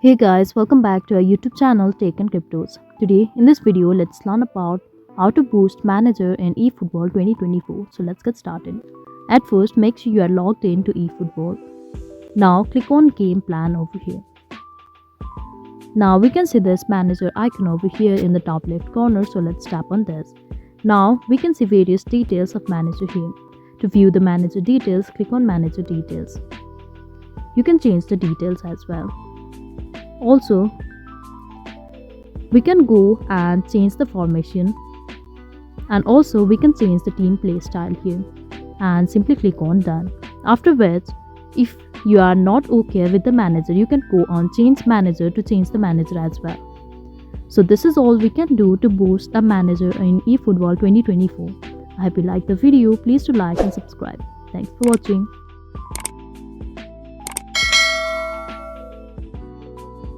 Hey guys, welcome back to our YouTube channel Tech and Cryptos. Today in this video, let's learn about how to boost manager in eFootball 2024. So let's get started. At first, make sure you are logged in to eFootball. Now click on game plan over here. Now we can see this manager icon over here in the top left corner, so let's tap on this. Now we can see various details of manager here. To view the manager details, click on manager details. You can change the details as well. Also, we can go and change the formation, and also we can change the team play style here and simply click on done. After which, if you are not okay with the manager, you can go on change manager to change the manager as well. So this is all we can do to boost a manager in eFootball 2024. I hope you liked the video. Please do like and subscribe. Thanks for watching.